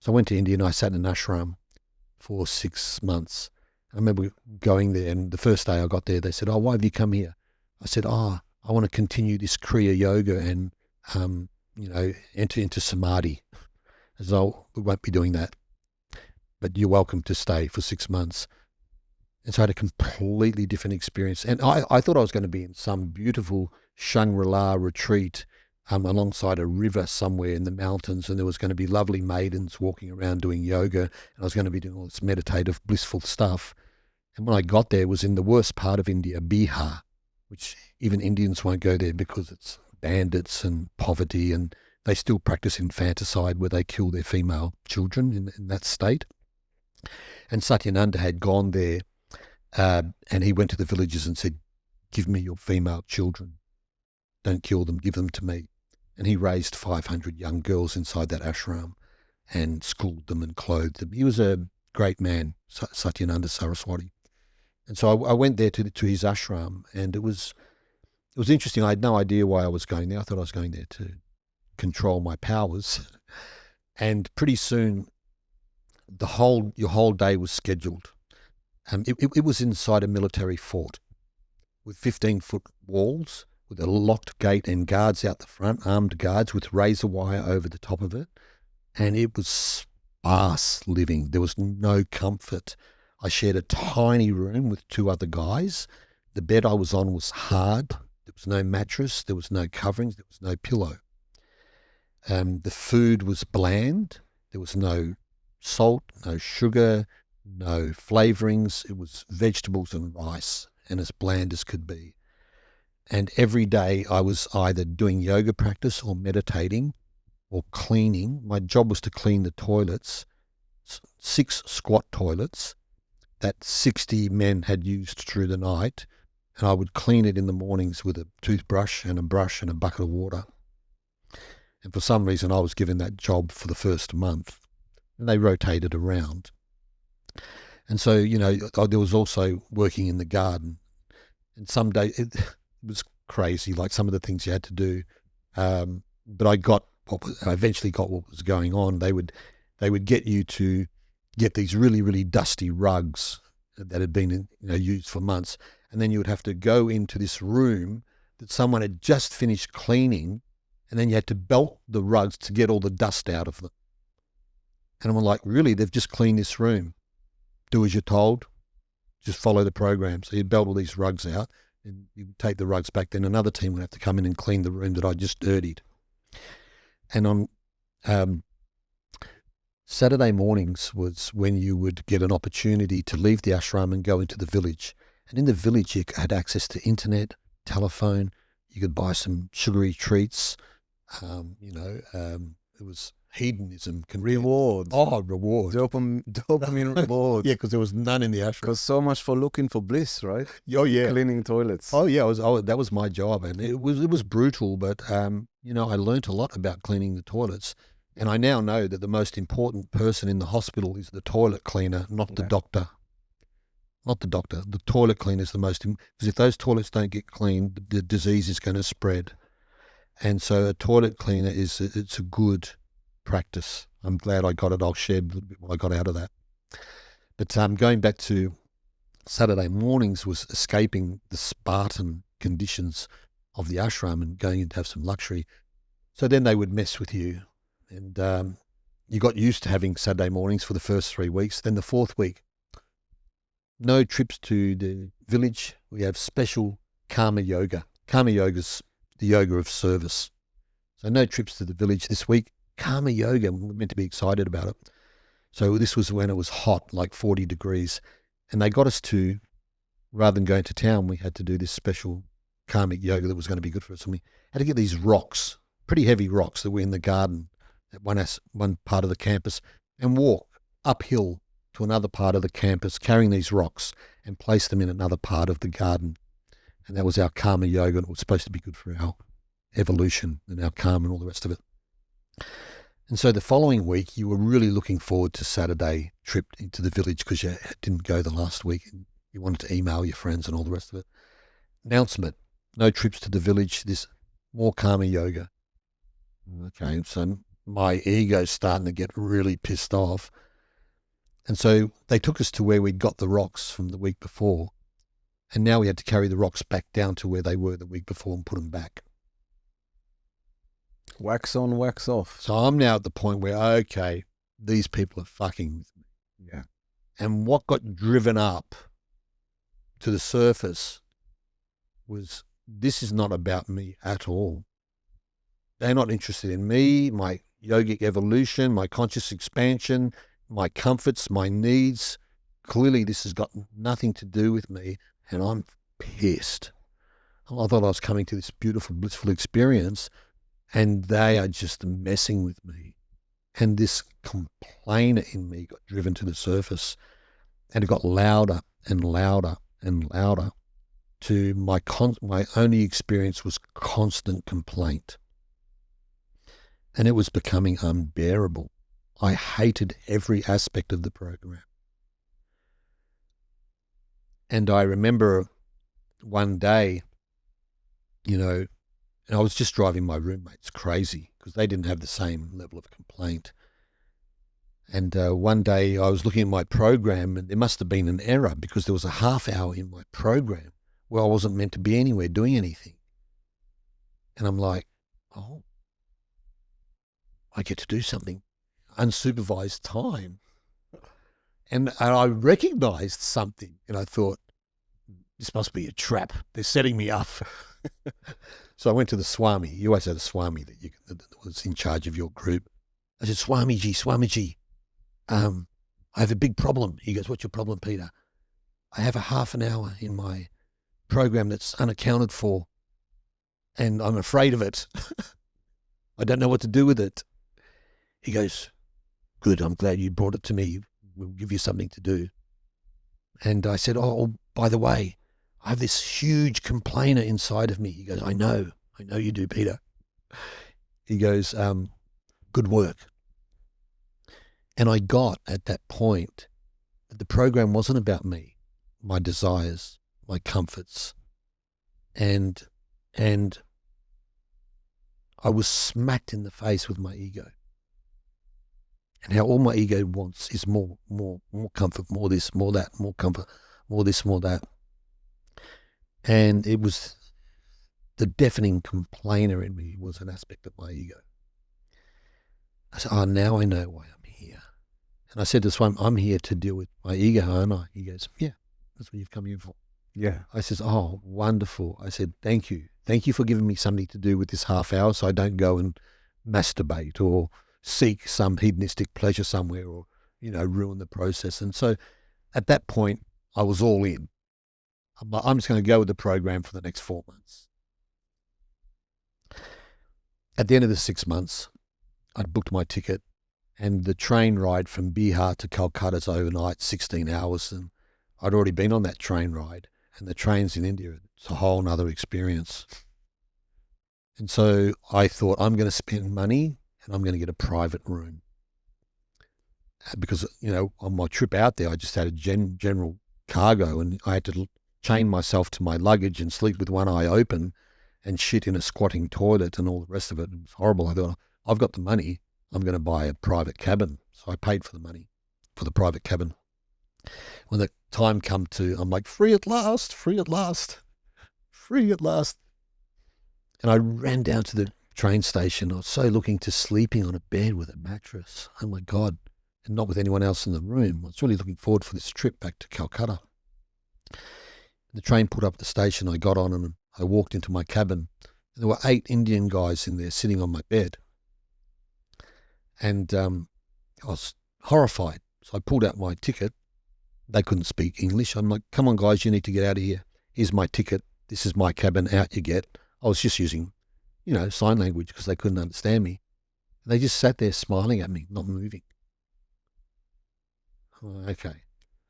So I went to India and I sat in an ashram for 6 months. I remember going there, and the first day I got there, they said, "Oh, why have you come here?" I said, "Oh, I want to continue this Kriya Yoga and, enter into Samadhi." As though we won't be doing that, but you're welcome to stay for 6 months. And so I had a completely different experience. And I thought I was going to be in some beautiful Shangri-La retreat alongside a river somewhere in the mountains, and there was going to be lovely maidens walking around doing yoga, and I was going to be doing all this meditative, blissful stuff. And when I got there, it was in the worst part of India, Bihar, which even Indians won't go there because it's bandits and poverty, and they still practice infanticide where they kill their female children in that state. And Satyananda had gone there, and he went to the villages and said, "Give me your female children. Don't kill them, give them to me." And he raised 500 young girls inside that ashram and schooled them and clothed them. He was a great man, Satyananda Saraswati. And so I went there to his ashram, and it was interesting. I had no idea why I was going there. I thought I was going there to control my powers. And pretty soon, your whole day was scheduled. It was inside a military fort with 15-foot walls, with a locked gate and guards out the front, armed guards with razor wire over the top of it. And it was sparse living. There was no comfort. I shared a tiny room with 2 other guys. The bed I was on was hard. There was no mattress. There was no coverings. There was no pillow. The food was bland. There was no salt, no sugar, no flavorings. It was vegetables and rice, and as bland as could be. And every day I was either doing yoga practice or meditating or cleaning. My job was to clean the toilets, 6 squat toilets that 60 men had used through the night. And I would clean it in the mornings with a toothbrush and a brush and a bucket of water. And for some reason, I was given that job for the first month, and they rotated around. And so, there was also working in the garden. And some days it was crazy, like some of the things you had to do. But I eventually got what was going on. They would get you to get these really, really dusty rugs that had been used for months. And then you would have to go into this room that someone had just finished cleaning, and then you had to belt the rugs to get all the dust out of them. And I'm like, really? They've just cleaned this room. Do as you're told. Just follow the program. So you'd belt all these rugs out, and you'd take the rugs back. Then another team would have to come in and clean the room that I just dirtied. And on Saturday mornings was when you would get an opportunity to leave the ashram and go into the village. And in the village, you had access to internet, telephone. You could buy some sugary treats. It was hedonism. Rewards. Oh, rewards. Dopamine rewards. Yeah, because there was none in the ashram. Because so much for looking for bliss, right? Oh, yeah. Cleaning toilets. Oh, yeah. That was my job. And it was brutal, but, I learned a lot about cleaning the toilets. And I now know that the most important person in the hospital is the toilet cleaner, not the doctor. Not the doctor. The toilet cleaner is the most, because if those toilets don't get cleaned, the disease is going to spread. And so a toilet cleaner it's a good practice. I'm glad I got it. I'll share a little bit what I got out of that. But going back to Saturday mornings was escaping the Spartan conditions of the ashram and going in to have some luxury. So then they would mess with you. And you got used to having Saturday mornings for the first 3 weeks. Then the 4th week, no trips to the village. We have special karma yoga. Karma yoga's the yoga of service. So no trips to the village this week. Karma yoga, we're meant to be excited about it. So this was when it was hot, like 40 degrees. And they got us to, rather than going to town, we had to do this special karmic yoga that was going to be good for us. And we had to get these rocks, pretty heavy rocks that were in the garden at one part of the campus, and walk uphill to another part of the campus, carrying these rocks and place them in another part of the garden. And that was our karma yoga, and it was supposed to be good for our evolution and our karma and all the rest of it. And so the following week, you were really looking forward to Saturday trip into the village because you didn't go the last week and you wanted to email your friends and all the rest of it. Announcement, no trips to the village, this more karma yoga. Okay, so my ego's starting to get really pissed off. And so they took us to where we'd got the rocks from the week before. And now we had to carry the rocks back down to where they were the week before and put them back. Wax on, wax off. So I'm now at the point where, okay, these people are fucking with me. Yeah. And what got driven up to the surface was, this is not about me at all. They're not interested in me, my yogic evolution, my conscious expansion, my comforts, my needs. Clearly this has got nothing to do with me, and I'm pissed. I thought I was coming to this beautiful, blissful experience, and they are just messing with me. And this complainer in me got driven to the surface, and it got louder and louder and louder. To my only experience was constant complaint. And it was becoming unbearable. I hated every aspect of the program. And I remember one day, and I was just driving my roommates crazy because they didn't have the same level of complaint. And one day I was looking at my program, and there must have been an error because there was a half hour in my program where I wasn't meant to be anywhere doing anything. And I'm like, oh, I get to do something, unsupervised time. And I recognized something, and I thought, this must be a trap. They're setting me up. So I went to the Swami. You always had a Swami that was in charge of your group. I said, Swamiji, I have a big problem. He goes, what's your problem, Peter? I have a half an hour in my program that's unaccounted for, and I'm afraid of it. I don't know what to do with it. He goes, good, I'm glad you brought it to me. We'll give you something to do. And I said, oh, by the way, I have this huge complainer inside of me. He goes, I know you do, Peter. He goes, good work. And I got at that point that the program wasn't about me, my desires, my comforts. And I was smacked in the face with my ego. And how all my ego wants is more comfort, more this, more that, more comfort, more this, more that. And it was the deafening complainer in me was an aspect of my ego. I said, oh, now I know why I'm here. And I said to Swami, I'm here to deal with my ego, aren't I? He goes, yeah, that's what you've come here for. Yeah. I says, oh, wonderful. I said, thank you. Thank you for giving me something to do with this half hour so I don't go and masturbate or seek some hedonistic pleasure somewhere or, ruin the process. And so at that point, I was all in. I'm just going to go with the program for the next 4 months. At the end of the 6 months, I'd booked my ticket, and the train ride from Bihar to Calcutta is overnight, 16 hours. And I'd already been on that train ride, and the trains in India, it's a whole nother experience. And so I thought, I'm going to spend money and I'm going to get a private room. Because, on my trip out there, I just had a general cargo, and I had to chain myself to my luggage and sleep with one eye open and shit in a squatting toilet and all the rest of it. It was horrible. I thought, I've got the money. I'm going to buy a private cabin. So I paid for the money for the private cabin. When the time come to, I'm like, free at last, free at last, free at last. And I ran down to the train station. I was so looking to sleeping on a bed with a mattress. Oh my God. And not with anyone else in the room. I was really looking forward for this trip back to Calcutta. The train pulled up at the station. I got on and I walked into my cabin. And there were 8 Indian guys in there sitting on my bed. And I was horrified. So I pulled out my ticket. They couldn't speak English. I'm like, come on, guys, you need to get out of here. Here's my ticket. This is my cabin. Out you get. I was just using, sign language because they couldn't understand me. And they just sat there smiling at me, not moving. Okay.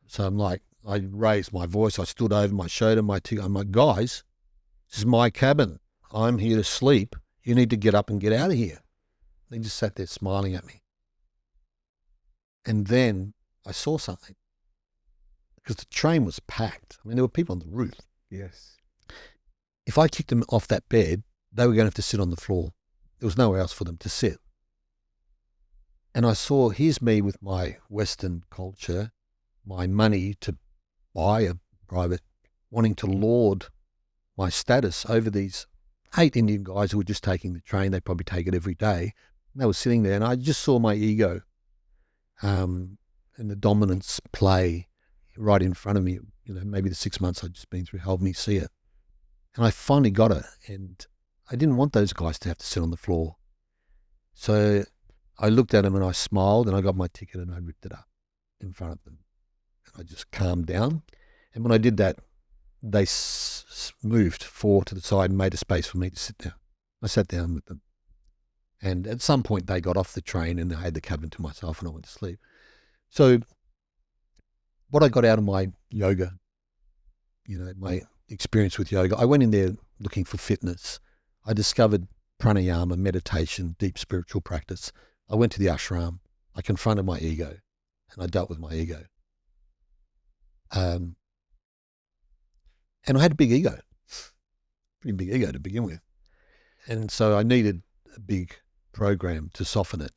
So I'm like, I raised my voice. I stood over my shoulder, my ticket. I'm like, guys, this is my cabin. I'm here to sleep. You need to get up and get out of here. They just sat there smiling at me. And then I saw something. Because the train was packed. I mean, there were people on the roof. Yes. If I kicked them off that bed, they were going to have to sit on the floor. There was nowhere else for them to sit. And I saw, here's me with my Western culture, my money to buy a private, wanting to laud my status over these 8 Indian guys who were just taking the train. They probably take it every day. And they were sitting there, and I just saw my ego and the dominance play right in front of me. You know, maybe the 6 months I'd just been through helped me see it. And I finally got it. And I didn't want those guys to have to sit on the floor. So I looked at them and I smiled, and I got my ticket and I ripped it up in front of them. And I just calmed down. And when I did that, they moved 4 to the side and made a space for me to sit down. I sat down with them. And at some point they got off the train and I had the cabin to myself and I went to sleep. So what I got out of my yoga, you know, my experience with yoga, I went in there looking for fitness. I discovered pranayama, meditation, deep spiritual practice. I went to the ashram. I confronted my ego and I dealt with my ego. And I had a big ego, pretty big ego to begin with. And so I needed a big program to soften it.